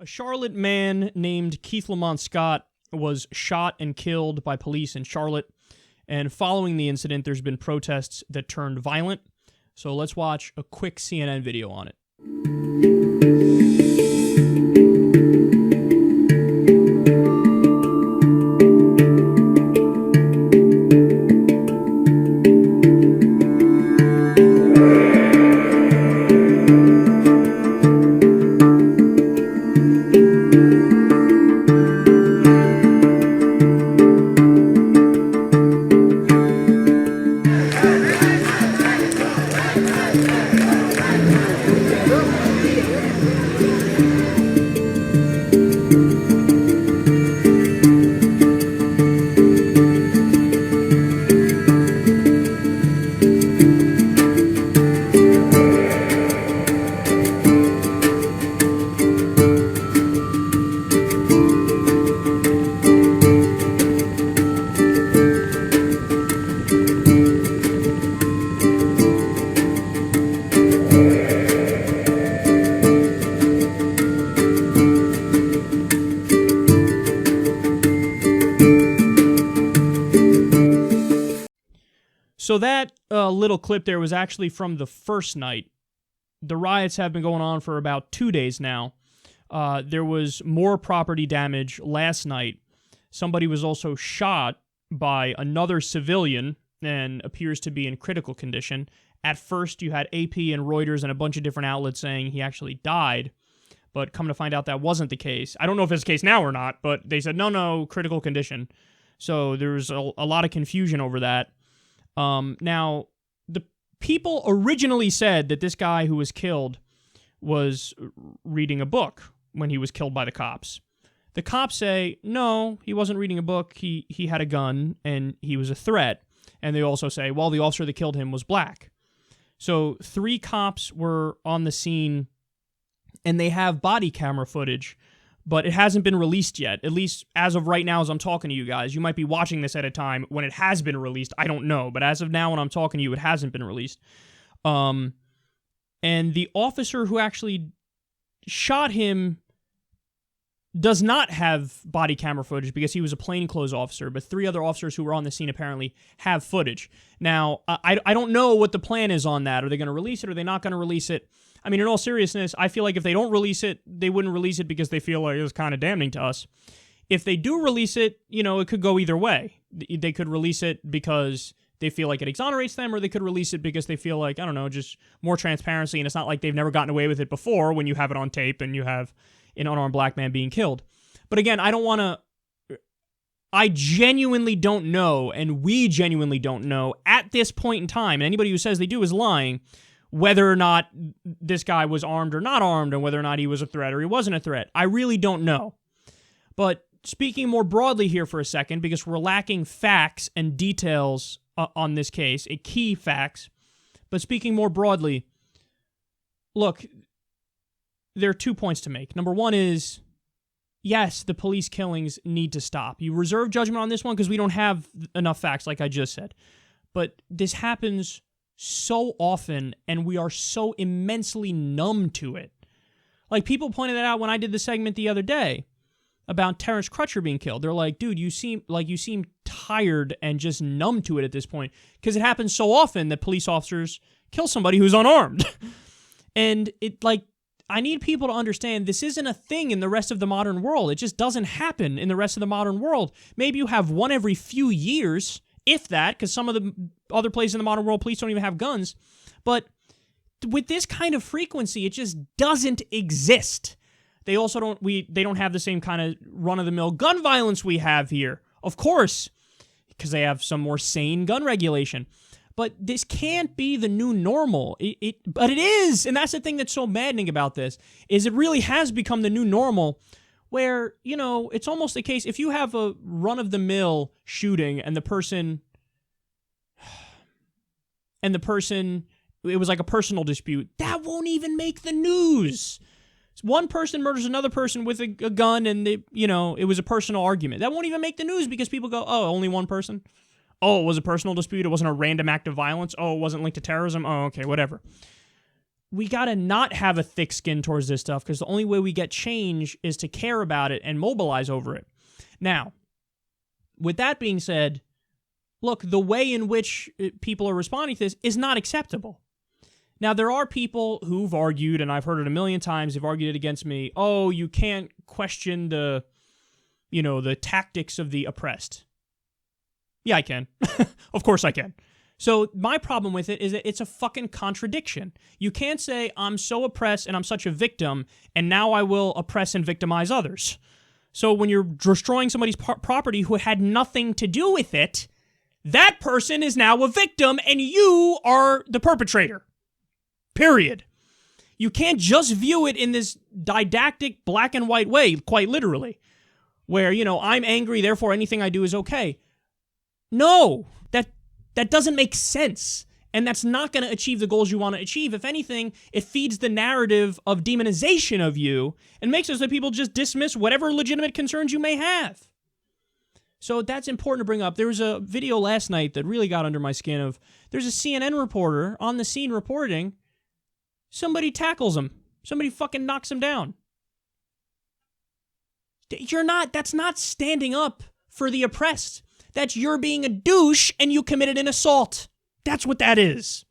A Charlotte man named Keith Lamont Scott was shot and killed by police in Charlotte, and following the incident, there's been protests that turned violent. So let's watch a quick CNN video on it. So that little clip there was actually from the first night. The riots have been going on for about 2 days now. There was more property damage last night. Somebody was also shot by another civilian and appears to be in critical condition. At first, you had AP and Reuters and a bunch of different outlets saying he actually died, but come to find out that wasn't the case. I don't know if it's the case now or not, but they said, no, critical condition. So there was a lot of confusion over that. Now, the people originally said that this guy who was killed was reading a book when he was killed by the cops. The cops say, no, he wasn't reading a book, he had a gun, and he was a threat. And they also say, well, the officer that killed him was black. So 3 cops were on the scene, and they have body camera footage, but it hasn't been released yet, at least as of right now as I'm talking to you guys. You might be watching this at a time when it has been released. I don't know, but as of now when I'm talking to you, it hasn't been released. And the officer who actually shot him does not have body camera footage because he was a plainclothes officer, but 3 other officers who were on the scene apparently have footage. Now, I don't know what the plan is on that. Are they going to release it? Are they not going to release it? I mean, in all seriousness, I feel like if they don't release it, they wouldn't release it because they feel like it was kind of damning to us. If they do release it, it could go either way. They could release it because they feel like it exonerates them, or they could release it because they feel like, I don't know, just more transparency, and it's not like they've never gotten away with it before when you have it on tape and you have an unarmed black man being killed. But again, I genuinely don't know, and we genuinely don't know at this point in time, and anybody who says they do is lying, whether or not this guy was armed or not armed, and whether or not he was a threat or he wasn't a threat. I really don't know. But speaking more broadly here for a second, because we're lacking facts and details on this case, key facts, but speaking more broadly, look, there are 2 points to make. Number one is, yes, the police killings need to stop. You reserve judgment on this one because we don't have enough facts, like I just said. But this happens so often, and we are so immensely numb to it. Like, people pointed that out when I did the segment the other day about Terrence Crutcher being killed. They're like, dude, you seem tired and just numb to it at this point, because it happens so often that police officers kill somebody who's unarmed. And I need people to understand this isn't a thing in the rest of the modern world. It just doesn't happen in the rest of the modern world. Maybe you have one every few years, if that, because some of the other places in the modern world, police don't even have guns. But with this kind of frequency, it just doesn't exist. They also don't have the same kind of run-of-the-mill gun violence we have here. Of course, because they have some more sane gun regulation. But this can't be the new normal. But it is, and that's the thing that's so maddening about this, is it really has become the new normal, where, it's almost the case, if you have a run-of-the-mill shooting and the person, it was like a personal dispute, that won't even make the news. One person murders another person with a gun, and it was a personal argument. That won't even make the news because people go, oh, only one person? Oh, it was a personal dispute? It wasn't a random act of violence? Oh, it wasn't linked to terrorism? Oh, okay, whatever. we got to not have a thick skin towards this stuff, because the only way we get change is to care about it and mobilize over it. Now, with that being said, look, the way in which people are responding to this is not acceptable. Now, there are people who've argued, and I've heard it a million times, they've argued it against me, oh, you can't question the tactics of the oppressed. Yeah, I can. Of course I can. So my problem with it is that it's a fucking contradiction. You can't say, I'm so oppressed and I'm such a victim, and now I will oppress and victimize others. So when you're destroying somebody's property who had nothing to do with it, that person is now a victim and you are the perpetrator. Period. You can't just view it in this didactic black and white way, quite literally, where, I'm angry, therefore anything I do is okay. No, that doesn't make sense. And that's not going to achieve the goals you want to achieve. If anything, it feeds the narrative of demonization of you and makes it so that people just dismiss whatever legitimate concerns you may have. So that's important to bring up. There was a video last night that really got under my skin of, there's a CNN reporter on the scene reporting, somebody tackles him. Somebody fucking knocks him down. That's not standing up for the oppressed. That's you're being a douche and you committed an assault. That's what that is.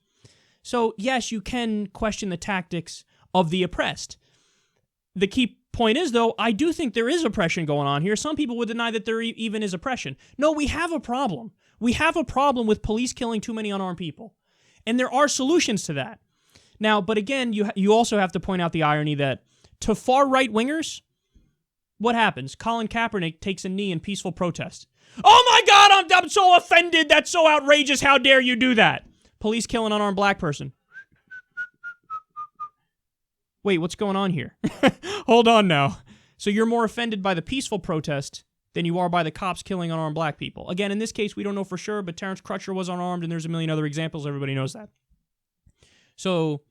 So, yes, you can question the tactics of the oppressed. The key point is, though, I do think there is oppression going on here. Some people would deny that there even is oppression. No, we have a problem. We have a problem with police killing too many unarmed people. And there are solutions to that. Now, but again, you also have to point out the irony that to far right-wingers, what happens? Colin Kaepernick takes a knee in peaceful protest. Oh my God, I'm so offended. That's so outrageous. How dare you do that? Police kill an unarmed black person. Wait, what's going on here? Hold on now. So you're more offended by the peaceful protest than you are by the cops killing unarmed black people. Again, in this case, we don't know for sure, but Terrence Crutcher was unarmed, and there's a million other examples. Everybody knows that. So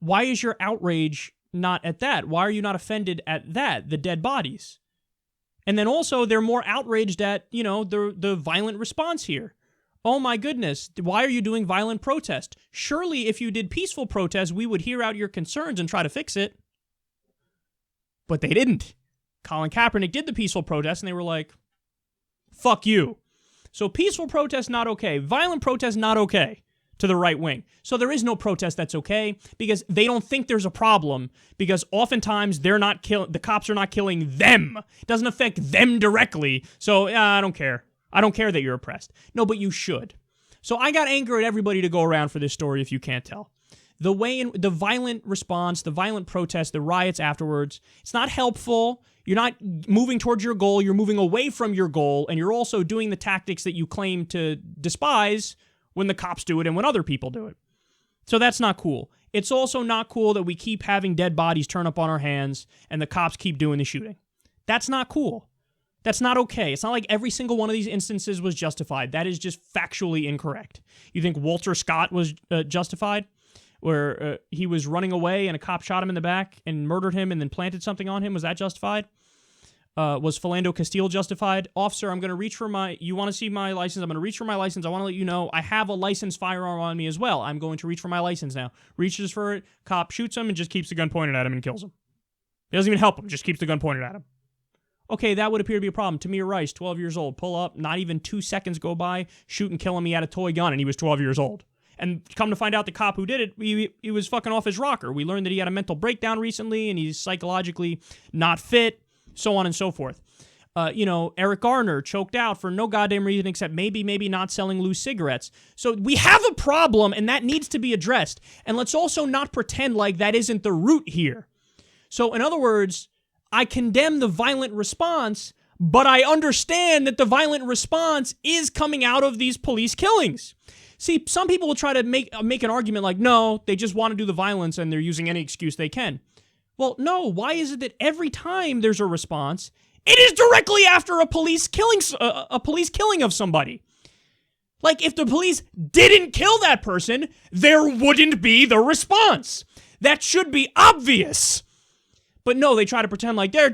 why is your outrage not at that? Why are you not offended at that, the dead bodies? And then also, they're more outraged at, the violent response here. Oh my goodness, why are you doing violent protest? Surely if you did peaceful protest, we would hear out your concerns and try to fix it. But they didn't. Colin Kaepernick did the peaceful protest, and they were like, fuck you. So peaceful protest, not okay. Violent protest, not okay to the right wing. So there is no protest that's okay, because they don't think there's a problem, because oftentimes the cops are not killing them. It doesn't affect them directly. So I don't care. I don't care that you're oppressed. No, but you should. So I got anger at everybody to go around for this story, if you can't tell. The way in the violent response, the violent protest, the riots afterwards, it's not helpful. You're not moving towards your goal. You're moving away from your goal, and you're also doing the tactics that you claim to despise when the cops do it and when other people do it. So that's not cool. It's also not cool that we keep having dead bodies turn up on our hands and the cops keep doing the shooting. That's not cool. That's not okay. It's not like every single one of these instances was justified. That is just factually incorrect. You think Walter Scott was justified? Where he was running away and a cop shot him in the back and murdered him and then planted something on him? Was that justified? Was Philando Castile justified? Officer, I'm going to reach for you want to see my license? I'm going to reach for my license. I want to let you know I have a licensed firearm on me as well. I'm going to reach for my license now. Reaches for it, cop shoots him and just keeps the gun pointed at him and kills him. It doesn't even help him, just keeps the gun pointed at him. Okay, that would appear to be a problem. Tamir Rice, 12 years old, pull up, not even 2 seconds go by, shoot and kill him. He had a toy gun and he was 12 years old. And come to find out, the cop who did it, he was fucking off his rocker. We learned that he had a mental breakdown recently and he's psychologically not fit, so on and so forth. Eric Garner choked out for no goddamn reason except maybe not selling loose cigarettes. So we have a problem, and that needs to be addressed. And let's also not pretend like that isn't the root here. So in other words, I condemn the violent response, but I understand that the violent response is coming out of these police killings. See, some people will try to make an argument like, no, they just want to do the violence and they're using any excuse they can. Well, no, why is it that every time there's a response, it is directly after a police killing of somebody? Like, if the police didn't kill that person, there wouldn't be the response. That should be obvious. But no, they try to pretend like they're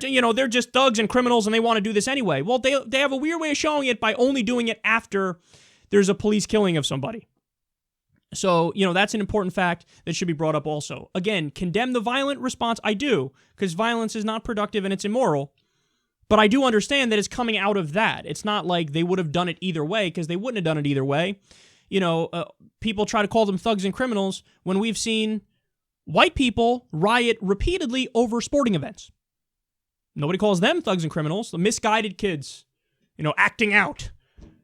just thugs and criminals and they want to do this anyway. Well, they have a weird way of showing it by only doing it after there's a police killing of somebody. So, that's an important fact that should be brought up also. Again, condemn the violent response. I do, because violence is not productive and it's immoral. But I do understand that it's coming out of that. It's not like they would have done it either way, because they wouldn't have done it either way. People try to call them thugs and criminals when we've seen white people riot repeatedly over sporting events. Nobody calls them thugs and criminals. The misguided kids, acting out.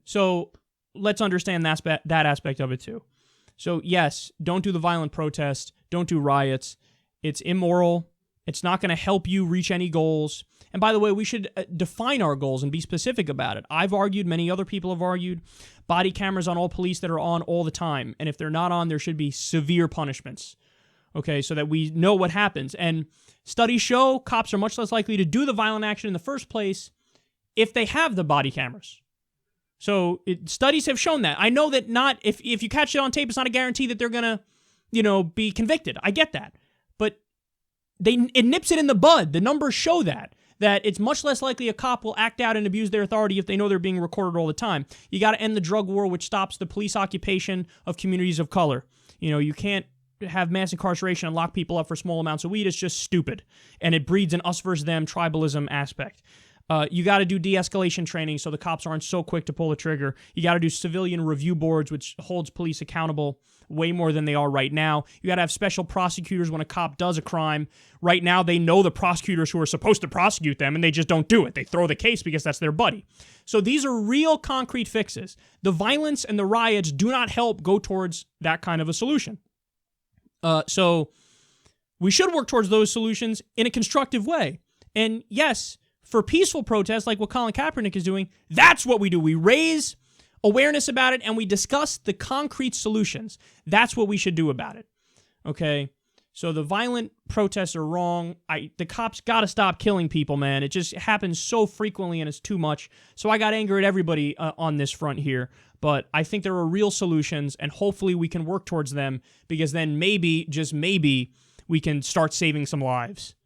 So let's understand that aspect of it too. So yes, don't do the violent protest. Don't do riots. It's immoral. It's not going to help you reach any goals. And by the way, we should define our goals and be specific about it. I've argued, many other people have argued, body cameras on all police that are on all the time. And if they're not on, there should be severe punishments. Okay, so that we know what happens. And studies show cops are much less likely to do the violent action in the first place if they have the body cameras. So studies have shown that. I know that not if you catch it on tape, it's not a guarantee that they're going to, be convicted. I get that. But it nips it in the bud. The numbers show that it's much less likely a cop will act out and abuse their authority if they know they're being recorded all the time. You got to end the drug war, which stops the police occupation of communities of color. You can't have mass incarceration and lock people up for small amounts of weed. It's just stupid. And it breeds an us versus them tribalism aspect. You got to do de-escalation training so the cops aren't so quick to pull the trigger. You got to do civilian review boards, which holds police accountable way more than they are right now. You got to have special prosecutors when a cop does a crime. Right now, they know the prosecutors who are supposed to prosecute them, and they just don't do it. They throw the case because that's their buddy. So these are real concrete fixes. The violence and the riots do not help go towards that kind of a solution. So we should work towards those solutions in a constructive way. And yes, for peaceful protests like what Colin Kaepernick is doing, that's what we do. We raise awareness about it and we discuss the concrete solutions. That's what we should do about it. Okay? So the violent protests are wrong. The cops got to stop killing people, man. It just happens so frequently and it's too much. So I got anger at everybody on this front here. But I think there are real solutions and hopefully we can work towards them because then maybe, just maybe, we can start saving some lives.